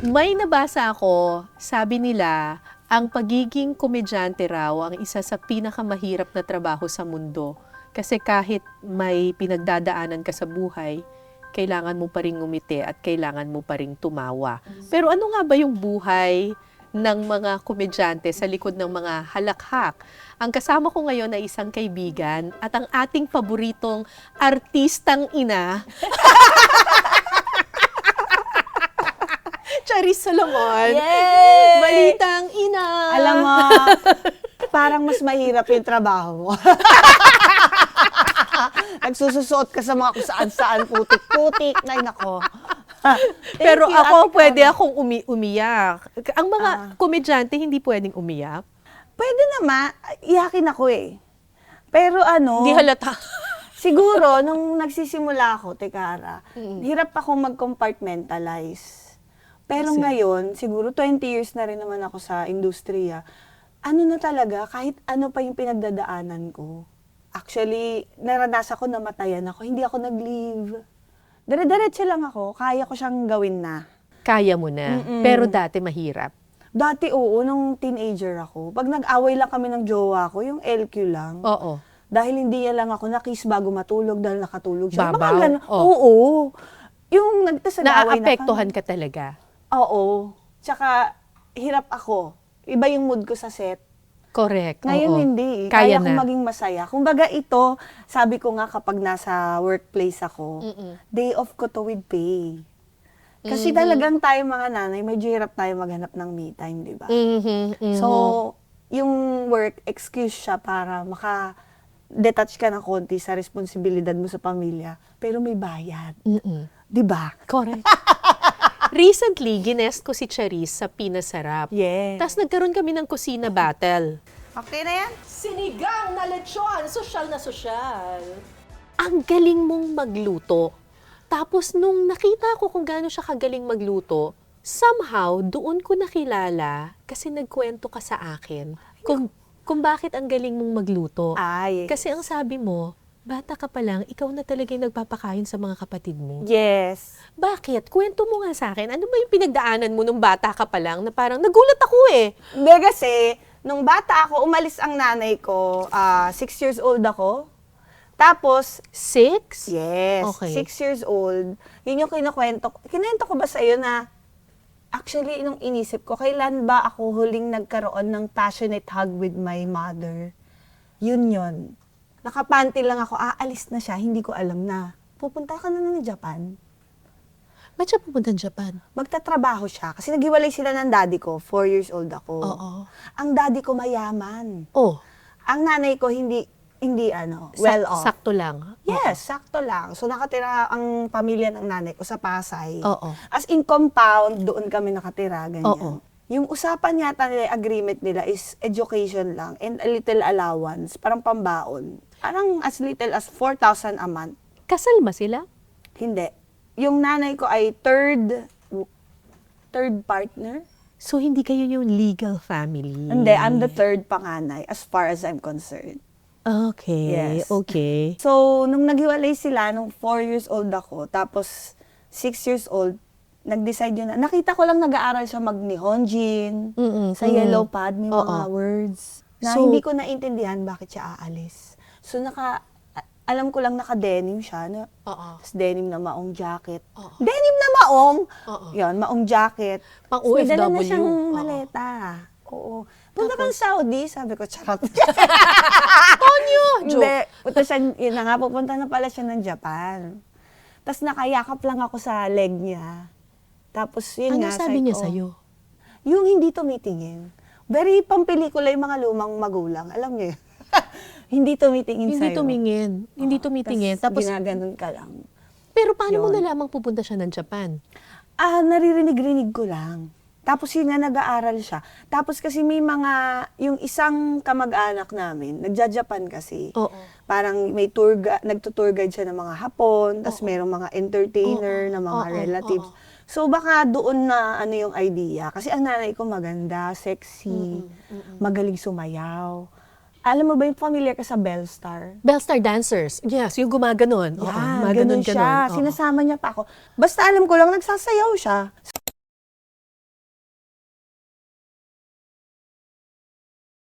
May nabasa ako, sabi nila, ang pagiging komedyante raw ang isa sa pinakamahirap na trabaho sa mundo. Kasi kahit may pinagdadaanan ka sa buhay, kailangan mo pa rin ngumiti at kailangan mo pa rin tumawa. Pero ano nga ba yung buhay ng mga komedyante sa likod ng mga halakhak? Ang kasama ko ngayon ay isang kaibigan at ang ating paboritong artistang ina, Charis Solomon. Yay! Balitang ina! Alam mo, parang mas mahirap yung trabaho mo. Nagsususuot ka sa mga kung saan-saan, putik-putik. Ay, nako. Pero Thank you, ako, Ate pwede Carmen. akong umiyak. Ang mga komedyante, hindi pwedeng umiyak. Pwede naman, iyakin ako eh. Pero Hindi halata. siguro, nung nagsisimula ako, Tekara, hirap akong mag-compartmentalize. Pero Kasi? ngayon, siguro 20 years na rin naman ako sa industriya, ano na talaga, kahit ano pa yung pinagdadaanan ko. Actually, naranasan ko, namatayan ako, hindi ako nag-leave. Dire-diretso lang ako, kaya ko siyang gawin na. Kaya mo na. Mm-mm. Pero dati mahirap. Dati oo, nung teenager ako, pag nag-away lang kami ng jowa ko, yung LQ lang. Oo. Dahil hindi niya lang ako na-kiss bago matulog dahil nakatulog siya. Babaw? Mga ganun. Oh. Oo. Yung nagtasag-away na Naapektuhan ka talaga. Oo. Tsaka, hirap ako. Iba yung mood ko sa set. Correct. Ngayon Oo. hindi. Kaya Kaya kong na. maging masaya. Kumbaga ito, sabi ko nga kapag nasa workplace ako, Mm-mm. day off ko to with pay. Kasi talagang tayo mga nanay, medyo hirap tayo maghanap ng me time, di ba? Mhm, mhm. So, yung work, excuse siya para maka-detach ka ng konti sa responsibilidad mo sa pamilya, pero may bayad. Mm-mm. Di ba? Correct. Recently, ginest ko si Charis sa Pinasarap. Yes. Tapos nagkaroon kami ng kusina battle. Okay na yan? Sinigang na lechon, sosyal na sosyal. Ang galing mong magluto. Tapos nung nakita ko kung gaano siya kagaling magluto, somehow doon ko nakilala kasi nagkwento ka sa akin kung bakit ang galing mong magluto. Ay. Kasi ang sabi mo, bata ka pa lang, ikaw na talaga yung nagpapakain sa mga kapatid mo. Yes. Bakit? Kwento mo nga sa akin. Ano ba yung pinagdaanan mo nung bata ka pa lang na parang nagulat ako eh. Hindi kasi, nung bata ako, umalis ang nanay ko. 6 years old ako. Tapos, 6? yes, Okay. 6 years old. Yun yung kinukwento ko. Kinento ko ba sa'yo na, actually, nung inisip ko, kailan ba ako huling nagkaroon ng passionate hug with my mother? Yun. Nakapanty lang ako, aalis na siya, hindi ko alam na. Pupunta ka na ng Japan. Ba't siya pupunta ng Japan? Magtatrabaho siya. Kasi naghiwalay sila ng daddy ko. 4 years old ako. Oo. Ang daddy ko mayaman. Oh, Ang nanay ko hindi well off. sakto lang. Yes, sakto lang. So nakatira ang pamilya ng nanay ko sa Pasay. Oo. As in compound, doon kami nakatira, ganyan. Oo. Yung usapan yata nila, agreement nila is education lang and a little allowance, parang pambaon. Parang as little as 4,000 a month. Kasal ba sila? Hindi. Yung nanay ko ay third partner. So, hindi kayo yung legal family? Hindi, I'm the third panganay as far as I'm concerned. Okay, Yes. okay. So, nung naghiwalay sila, nung 4 years old ako, tapos 6 years old, nag-decide yun na, nakita ko lang nag-aaral siya mag-Nihonjin, sa yellow pad, may mga words, na So- hindi ko naintindihan bakit siya aalis. So, alam ko lang naka-denim siya, na, Oo. tapos denim na maong jacket. Oo. Denim na maong! Oo. Yan, maong jacket. Pang Tapos may dala na OFW. siyang Oo. maleta. Oo. Punta kang Saudi, sabi ko, charot. Tonyo! Joke. Hindi. Punta siya, yun na nga, pupunta na pala siya ng Japan. Tapos nakayakap lang ako sa leg niya. Tapos yun Ano nga, sabi niya ko, sa'yo? yung hindi tumitingin. Very pampelikula yung mga lumang magulang. Alam niyo yun? Hindi tumitingin Hindi sa'yo. tumingin. Hindi tumingin. Tapos, ginaganon ka lang. pero paano mo Yun. nalamang pupunta siya ng Japan? Naririnig-rinig ko lang. Tapos yun nga, nag-aaral siya. Tapos kasi may yung isang kamag-anak namin, nagja-Japan kasi. Oo. Parang may nagtutour guide siya ng mga Hapon, tapos merong mga entertainer na mga relatives. So baka doon na yung idea. Kasi ang nanay ko maganda, sexy, magaling sumayaw. Alam mo ba yung familiar ka sa Bellstar? Bellstar Dancers. Yes, yung gumaganon. Oo, Yan, maganon, ganun siya. ganon. Oo. Sinasama niya pa ako. Basta alam ko lang, nagsasayaw siya.